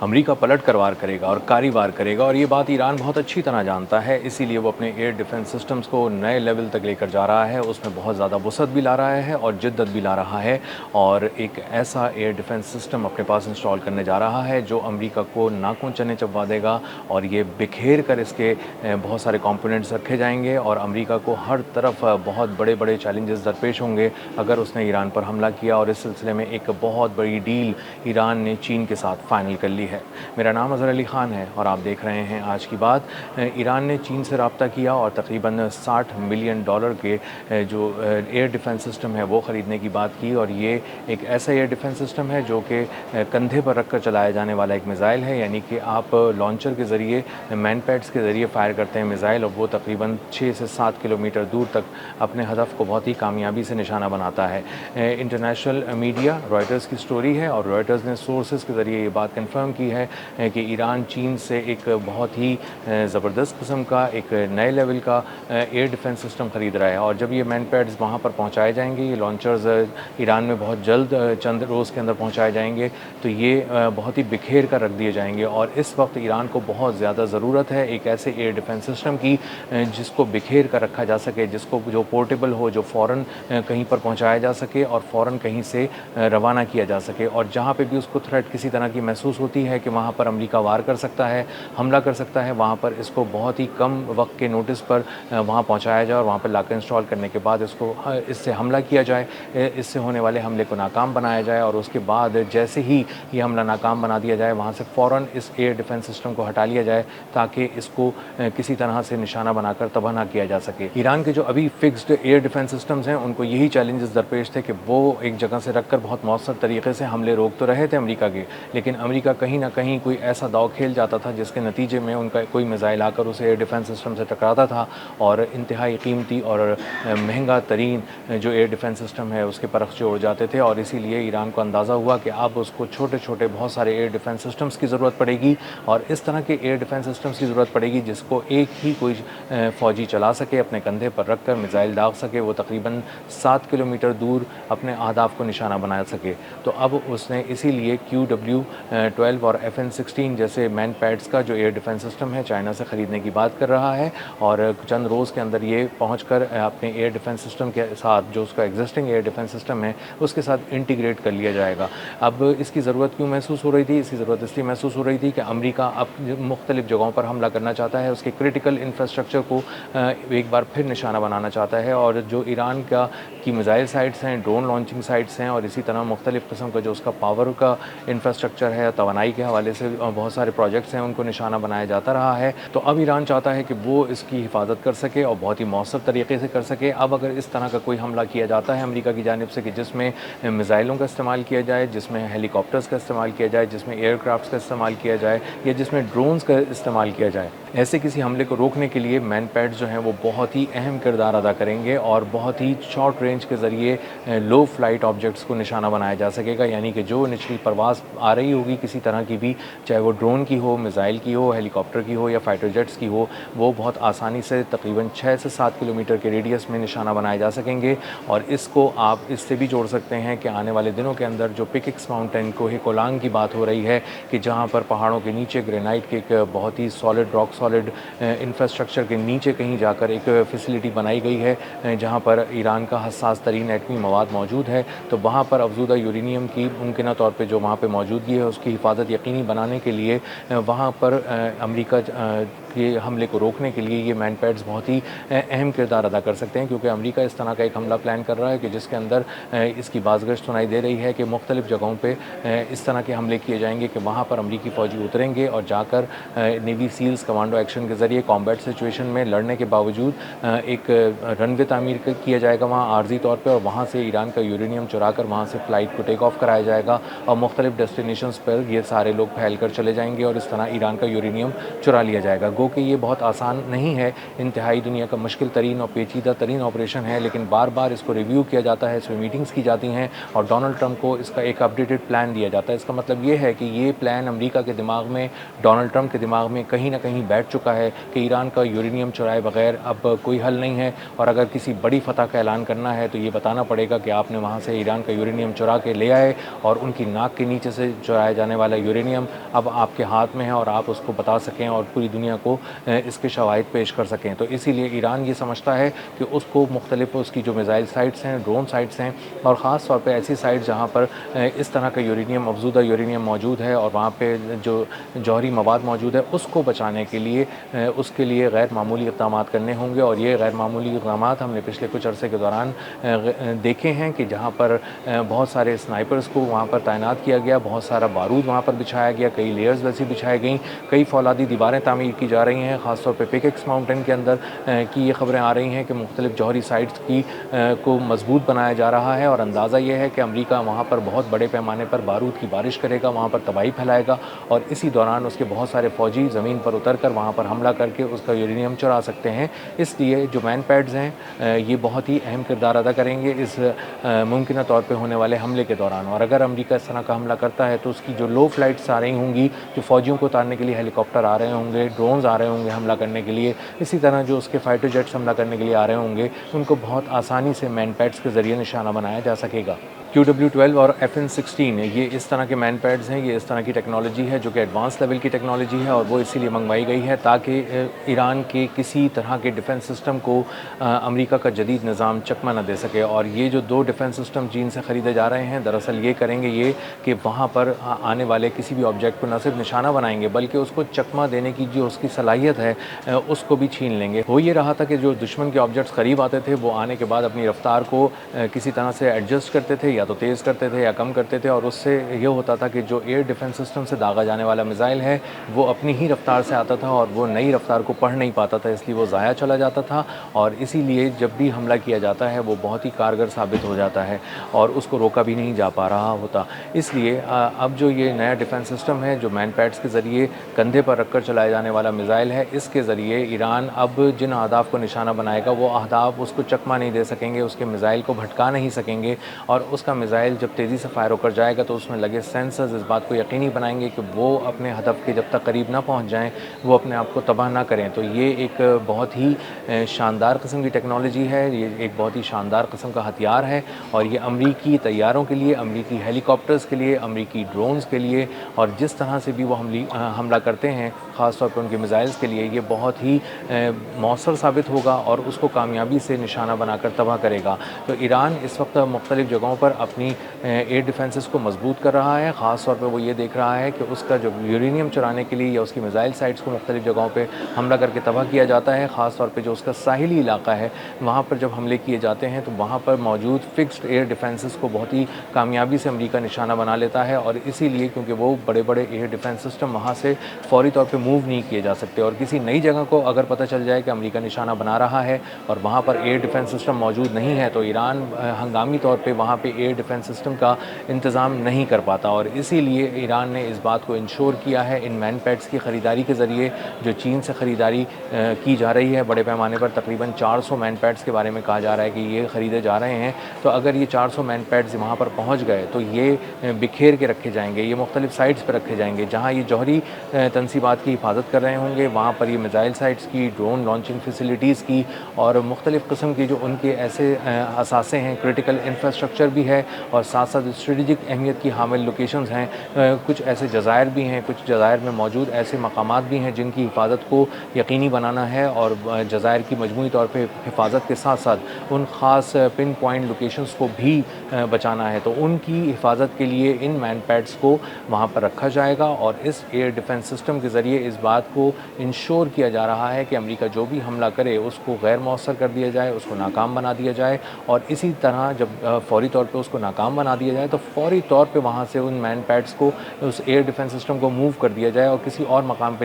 America पलट कर वार करेगा और कारी वार करेगा, और ये बात ईरान बहुत अच्छी तरह जानता है। इसीलिए वो अपने एयर डिफेंस सिस्टम्स को नए लेवल तक लेकर जा रहा है। उसमें बहुत ज़्यादा वसअत भी ला रहा है और जिद्दत भी ला रहा है, और एक ऐसा एयर डिफेंस सिस्टम अपने पास इंस्टॉल करने जा रहा है जो अमेरिका को नाखून चने चबवा देगा। और ये बिखेर कर इसके बहुत सारे कंपोनेंट्स रखे जाएंगे, और अमेरिका को हर तरफ बहुत बड़े बड़े चैलेंजेस दरपेश होंगे अगर उसने ईरान पर हमला किया। और इस सिलसिले में एक बहुत बड़ी डील ईरान ने चीन के साथ फाइनल कर ली है। मेरा नाम अज़हर अली ख़ान है और आप देख रहे हैं आज की बात। ईरान ने चीन से रब्ता किया और तकरीबन $60 मिलियन के जो एयर डिफेंस सिस्टम है वो ख़रीदने की बात की। और ये एक ऐसा एयर डिफेंस सिस्टम है जो कि कंधे पर रखकर चलाया जाने वाला एक मिसाइल है, यानी कि आप लॉन्चर के ज़रिए, मैन पैड्स के ज़रिए फ़ायर करते हैं मिसाइल, और वो तकरीबन 6 से 7 किलोमीटर दूर तक अपने हदफ को बहुत ही कामयाबी से निशाना बनाता है। इंटरनेशनल मीडिया रॉयटर्स की स्टोरी है, और रॉयटर्स ने सोर्सेज के ज़रिए ये बात कंफर्म की है कि ईरान चीन से एक बहुत ही ज़बरदस्त किस्म का एक नए लेवल का एयर डिफेंस सिस्टम ख़रीद रहा है। और जब ये मैन पैड्स वहाँ पर पहुँचाए जाएंगे, ये लॉन्चर्स ईरान में बहुत जल्द चंद रोज़ के अंदर पहुँचाए जाएंगे, तो ये बहुत ही बिखेर कर रख दिए जाएंगे। और इस वक्त ईरान को बहुत ज़्यादा ज़रूरत है एक ऐसे एयर डिफेंस सिस्टम की जिसको बिखेर कर रखा जा सके, जिसको जो पोर्टेबल हो, जो फ़ौरन कहीं पर पहुँचाया जा सके और फ़ौरन कहीं से रवाना किया जा सके। और जहाँ पे भी उसको थ्रेट किसी तरह की महसूस होती है कि वहाँ पर अमेरिका वार कर सकता है, हमला कर सकता है, वहाँ पर इसको बहुत ही कम वक्त के नोटिस पर वहाँ पहुँचाया जाए और वहाँ पर लाकर इंस्टॉल करने के बाद इसको इससे हमला किया जाए, इससे होने वाले हमले को नाकाम बनाया जाए। और उसके बाद जैसे ही ये हमला नाकाम बना दिया जाए, वहाँ से फ़ौरन इस एयर डिफेंस सिस्टम को हटा लिया जाए ताकि इसको किसी तरह से निशाना बनाकर तबाह ना किया जा सके। ईरान के जो अभी फिक्स्ड एयर डिफेंस सिस्टम्स हैं, उनको यही चैलेंजेस दरपेश थे कि वो एक जगह से रखकर बहुत मौसर तरीके से हमले रोक तो रहे थे अमेरिका के, लेकिन अमेरिका कहीं ना कहीं कोई ऐसा दाव खेल जाता था जिसके नतीजे में उनका कोई मिसाइल आकर उस एयर डिफेंस सिस्टम से टकराता था और इंतहाई कीमती और महंगा तरीन जो एयर डिफेंस सिस्टम है उसके परखचे उड़ जाते थे। और इसीलिए ईरान को अंदाज़ा हुआ कि अब उसको छोटे छोटे बहुत सारे एयर डिफेंस सिस्टम्स की ज़रूरत पड़ेगी, और इस तरह के एयर डिफेंस सिस्टम्स की ज़रूरत पड़ेगी जिसको एक ही कोई फ़ौजी चला सके, अपने कंधे पर रख कर मिसाइल दाग सके, वो तकरीबन 7 किलोमीटर दूर अपने अहदाफ को निशाना बना सके। तो अब उसने इसीलिए QW-12 और FN-16 जैसे मैन पैड्स का जो एयर डिफेंस सिस्टम है चाइना से ख़रीदने की बात कर रहा है, और चंद रोज़ के अंदर ये पहुंचकर अपने एयर डिफेंस सिस्टम के साथ, जो उसका एग्जिस्टिंग एयर डिफेंस सिस्टम है, उसके साथ इंटीग्रेट कर लिया जाएगा। अब इसकी ज़रूरत क्यों महसूस हो रही थी? इसकी ज़रूरत इसलिए महसूस हो रही थी कि अमेरिका अब मुख्तलिफ़ जगहों पर हमला करना चाहता है, उसके क्रिटिकल इंफ्रास्ट्रक्चर को एक बार फिर निशाना बनाना चाहता है। और जो ईरान की मिसाइल साइट्स हैं, ड्रोन लॉन्चिंग साइट्स हैं, और इसी तरह मुख्तलिफ़ किस्म का जो उसका पावर का इंफ्रास्ट्रक्चर है, तवानाई के हवाले से बहुत सारे प्रोजेक्ट्स हैं, उनको निशाना बनाया जाता रहा है। तो अब ईरान चाहता है कि वो इसकी हिफाजत कर सके और बहुत ही मौसर तरीके से कर सके। अब अगर इस तरह का कोई हमला किया जाता है अमेरिका की जानिब से कि जिसमें मिसाइलों का इस्तेमाल किया जाए, जिसमें हेलीकॉप्टर्स का इस्तेमाल किया जाए, जिसमें एयरक्राफ्ट्स का इस्तेमाल किया जाए, या जिसमें ड्रोन्स का इस्तेमाल किया जाए, ऐसे किसी हमले को रोकने के लिए मैन पैड्स जो हैं वो बहुत ही अहम किरदार अदा करेंगे, और बहुत ही शॉर्ट रेंज के ज़रिए लो फ्लाइट ऑब्जेक्ट्स को निशाना बनाया जा सकेगा। यानी कि जो निचली परवाज़ आ रही होगी किसी तरह की भी, चाहे वो ड्रोन की हो, मिसाइल की हो, हेलीकॉप्टर की हो या फाइटर जेट्स की हो, वो बहुत आसानी से तकरीबन 6 से 7 किलोमीटर के रेडियस में निशाना बनाए जा सकेंगे। और इसको आप इससे भी जोड़ सकते हैं कि आने वाले दिनों के अंदर जो पिकिक्स माउंटेन कोहे कोलांग की बात हो रही है कि जहाँ पर पहाड़ों के नीचे ग्रेनाइट के एक बहुत ही सॉलिड रॉक सॉलिड इंफ्रास्ट्रक्चर के नीचे कहीं जाकर एक फैसिलिटी बनाई गई है जहाँ पर ईरान का हसास तरीन एटमी मवाद मौजूद है, तो वहाँ पर अफजूदा यूरेनियम की मुमकिन तौर पर जो वहाँ पर मौजूदगी है उसकी हिफाजत यकीनी बनाने के लिए वहाँ पर अमेरिका के हमले को रोकने के लिए ये मैन पैड्स बहुत ही अहम किरदार अदा कर सकते हैं। क्योंकि अमेरिका इस तरह का एक हमला प्लान कर रहा है कि जिसके अंदर इसकी बाज़गश्त सुनाई दे रही है कि मुख्तलिफ़ जगहों पे इस तरह के हमले किए जाएंगे कि वहाँ पर अमरीकी फ़ौजी उतरेंगे और जाकर नेवी सील्स कमांडो एक्शन के ज़रिए कॉम्बैट सिचुएशन में लड़ने के बावजूद एक रनवे तामीर किया जाएगा वहाँ आर्जी तौर पर, और वहाँ से ईरान का यूरेनियम चुरा कर वहाँ से फ़्लाइट को टेक ऑफ कराया जाएगा और मुख्तलिफ़ डेस्टिनेशंस पर ये सारे लोग फैल कर चले जाएंगे और इस तरह ईरान का यूरेनियम चुरा लिया जाएगा। गो कि ये बहुत आसान नहीं है, इंतहाई दुनिया का मुश्किल तरीन और पेचीदा तरीन ऑपरेशन है, लेकिन बार बार इसको रिव्यू किया जाता है, इसमें मीटिंग्स की जाती हैं और डोनाल्ड ट्रंप को इसका एक अपडेटेड प्लान दिया जाता है। इसका मतलब ये है कि ये प्लान अमेरिका के दिमाग में, डोनाल्ड ट्रंप के दिमाग में कहीं ना कहीं बैठ बैठ चुका है कि ईरान का यूरेनियम चुराए बगैर अब कोई हल नहीं है, और अगर किसी बड़ी फतह का ऐलान करना है तो ये बताना पड़ेगा कि आपने वहाँ से ईरान का यूरेनियम चुरा के ले आए, और उनकी नाक के नीचे से चुराया जाने वाला यूरेनियम अब आपके हाथ में है और आप उसको बता सकें और पूरी दुनिया को इसके शवाहिद पेश कर सकें। तो इसीलिए ईरान ये समझता है कि उसको मुख्तलिफ उसकी जो मिसाइल साइट्स हैं, ड्रोन साइट्स हैं, और ख़ास तौर पे ऐसी साइट जहाँ पर इस तरह का यूरेनियम, अफज़ूदा यूरेनियम मौजूद है और वहाँ पे जो जौहरी मवाद मौजूद है, उसको बचाने के लिए उसके लिए गैर मामूली इक़दामात करने होंगे। और ये गैर मामूली इक़दामात हमने पिछले कुछ अरसे के दौरान देखे हैं कि जहाँ पर बहुत सारे स्नाइपर्स को वहाँ पर तैनात किया गया, बहुत सारा बारूद वहाँ पर बिछाया गया, कई लेयर्स वैसी बिछाई गई, कई फौलादी दीवारें तामीर की जा रही हैं। ख़ासतौर पर पिकेक्स माउंटेन के अंदर की ये ख़बरें आ रही हैं कि मुख्तलिफ जौहरी साइट्स की को मजबूत बनाया जा रहा है, और अंदाज़ा ये है कि अमेरिका वहाँ पर बहुत बड़े पैमाने पर बारूद की बारिश करेगा, वहाँ पर तबाही फैलाएगा, और इसी दौरान उसके बहुत सारे फ़ौजी ज़मीन पर उतर कर वहाँ पर हमला करके उसका यूरेनियम चुरा सकते हैं। इसलिए जो मैन पैड्स हैं ये बहुत ही अहम किरदार अदा करेंगे इस मुमकिन तौर पे होने वाले हमले के दौरान। और अगर अमेरिका इस तरह का हमला करता है तो उसकी जो लो फ्लाइट्स आ रही होंगी, जो फ़ौजियों को उतारने के लिए हेलीकॉप्टर आ रहे होंगे, ड्रोन्स आ रहे होंगे हमला करने के लिए, इसी तरह जो उसके फाइटर जेट्स हमला करने के लिए आ रहे होंगे, उनको बहुत आसानी से मैन पैड्स के ज़रिए निशाना बनाया जा सकेगा। QW-12 और FN-16 ये इस तरह के मैन पैड्स हैं, ये इस तरह की टेक्नोलॉजी है जो कि एडवांस लेवल की टेक्नोलॉजी है, और वो इसीलिए मंगवाई गई है ताकि ईरान के किसी तरह के डिफेंस सिस्टम को अमेरिका का जदीद निज़ाम चकमा न दे सके। और ये जो 2 डिफेंस सिस्टम चीन से ख़रीदे जा रहे हैं, दरअसल ये करेंगे ये कि वहाँ पर आने वाले किसी भी ऑब्जेक्ट को न सिर्फ निशाना बनाएंगे बल्कि उसको चकमा देने की जो उसकी सलाहियत है उसको भी छीन लेंगे। हो ये रहा था कि जो दुश्मन के ऑब्जेक्ट्स करीब आते थे वो आने के बाद अपनी रफ्तार को किसी तरह से एडजस्ट करते थे, या तो तेज़ करते थे या कम करते थे, और उससे ये होता था कि जो एयर डिफेंस सिस्टम से दागा जाने वाला मिसाइल है वो अपनी ही रफ्तार से आता था और वो नई रफ्तार को पढ़ नहीं पाता था, इसलिए वो ज़ाया चला जाता था। और इसीलिए जब भी हमला किया जाता है वो बहुत ही कारगर साबित हो जाता है और उसको रोका भी नहीं जा पा रहा होता। इसलिए अब जो ये नया डिफेंस सिस्टम है जो मैन पैड्स के ज़रिए कंधे पर रखकर चलाए जाने वाला मिसाइल है, इसके ज़रिए ईरान अब जिन अहदाफ़ को निशाना बनाएगा वो अहदाफ़ उसको चकमा नहीं दे सकेंगे, उसके मिसाइल को भटका नहीं सकेंगे, और उसका मिसाइल जब तेज़ी से फायर होकर जाएगा तो उसमें लगे सेंसर्स इस बात को यकीनी बनाएंगे कि वो अपने हदफ के जब तक करीब ना पहुंच जाएं, वो अपने आप को तबाह ना करें। तो ये एक बहुत ही शानदार किस्म की टेक्नोलॉजी है, ये एक बहुत ही शानदार किस्म का हथियार है, और ये अमरीकी तैयारों के लिए, अमरीकी हेलीकॉप्टर्स के लिए, अमरीकी ड्रोन्स के लिए, और जिस तरह से भी वो हमला करते हैं ख़ास तौर पर उनके मिसाइल्स के लिए, ये बहुत ही मौसर साबित होगा और उसको कामयाबी से निशाना बनाकर तबाह करेगा। तो ईरान इस वक्त मुख्तलिफ़ जगहों पर अपनी एयर डिफेंसेस को मजबूत कर रहा है। ख़ास तौर पे वो ये देख रहा है कि उसका जो यूरेनियम चुराने के लिए या उसकी मिसाइल साइट्स को मुख्तलिफ़ जगहों पे हमला करके तबाह किया जाता है। ख़ास तौर पे जो उसका साहिली इलाका है वहाँ पर जब हमले किए जाते हैं तो वहाँ पर मौजूद फिक्स्ड एयर डिफेंसेस को बहुत ही कामयाबी से अमेरिका निशाना बना लेता है, और इसीलिए क्योंकि वो बड़े बड़े एयर डिफेंस सिस्टम वहाँ से फ़ौरी तौर पर मूव नहीं किए जा सकते, और किसी नई जगह को अगर पता चल जाए कि अमेरिका निशाना बना रहा है और वहाँ पर एयर डिफेंस सिस्टम मौजूद नहीं है तो ईरान हंगामी तौर पर वहाँ पर एयर डिफेंस सिस्टम का इंतज़ाम नहीं कर पाता। और इसीलिए ईरान ने इस बात को इंश्योर किया है इन मैन पैड्स की ख़रीदारी के ज़रिए जो चीन से ख़रीदारी की जा रही है बड़े पैमाने पर। तकरीबन 400 मैन पैड्स के बारे में कहा जा रहा है कि ये ख़रीदे जा रहे हैं। तो अगर ये 400 मैन पैड्स वहाँ पर पहुँच गए तो ये बिखेर के रखे जाएंगे, ये मुख्तलिफ़ साइट्स पर रखे जाएंगे जहाँ ये जौहरी तनसीबात की हिफाजत कर रहे होंगे, वहाँ पर ये मिसाइल साइट्स की, ड्रोन लॉन्चिंग फैसिलिटीज़ की और मुख्तलिफ़ किस्म की जो उनके ऐसे असासे हैं, क्रिटिकल इंफ्रास्ट्रक्चर भी है, और साथ साथ स्ट्रेटजिक अहमियत की हामिल लोकेशंस हैं। कुछ ऐसे जज़ायर भी हैं, कुछ जज़ायर में मौजूद ऐसे मकामात भी हैं जिनकी हिफाजत को यकीनी बनाना है, और जज़ायर की मजमूई तौर पे हिफाजत के साथ साथ उन ख़ास पिन पॉइंट लोकेशंस को भी बचाना है। तो उनकी हिफाजत के लिए इन मैन पैड्स को वहाँ पर रखा जाएगा, और इस एयर डिफेंस सिस्टम के ज़रिए इस बात को इंश्योर किया जा रहा है कि अमेरिका जो भी हमला करे उसको गैर मौसर कर दिया जाए, उसको नाकाम बना दिया जाए, और इसी तरह जब फ़ौरी तौर पे उसको नाकाम बना दिया जाए तो फ़ौरी तौर पे वहाँ से उन मैन पैड्स को, उस एयर डिफेंस सिस्टम को मूव कर दिया जाए और किसी और मकाम पे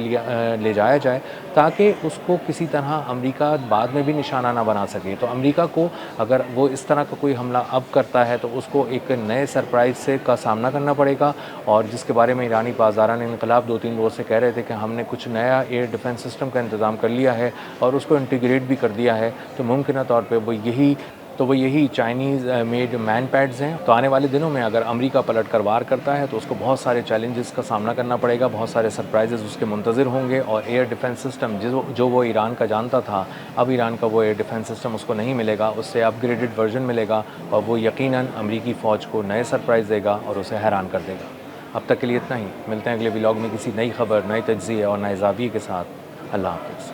ले जाया जाए, ताकि उसको किसी तरह अमेरिका बाद में भी निशाना ना बना सके। तो अमेरिका को अगर वो इस तरह का कोई हमला अब करता है तो उसको एक नए सरप्राइज़ से का सामना करना पड़ेगा, और जिसके बारे में ईरानी बाज़ारान इनकलाब 2-3 रोज़ से कह रहे थे कि हमने कुछ नया एयर डिफेंस सिस्टम का इंतज़ाम कर लिया है और उसको इंटीग्रेट भी कर दिया है। तो मुमकिन तौर पर वो यही तो वो यही चाइनीज़ मेड मैन पैड्स हैं। तो आने वाले दिनों में अगर अमेरिका पलट कर वार करता है तो उसको बहुत सारे चैलेंजेस का सामना करना पड़ेगा, बहुत सारे सरप्राइजेज़ उसके मुंतज़िर होंगे और एयर डिफेंस सिस्टम जो वो ईरान का जानता था, अब ईरान का वो एयर डिफेंस सिस्टम उसको नहीं मिलेगा, उससे अपग्रेडेड वर्जन मिलेगा और वो यकीनन अमरीकी फ़ौज को नए सरप्राइज़ देगा और उसे हैरान कर देगा। अब तक के लिए इतना ही। मिलते हैं अगले व्लॉग में किसी नई खबर, नए तज्ज़िये और नए ज़ाविये के साथ। अल्लाह हाफ़िज़।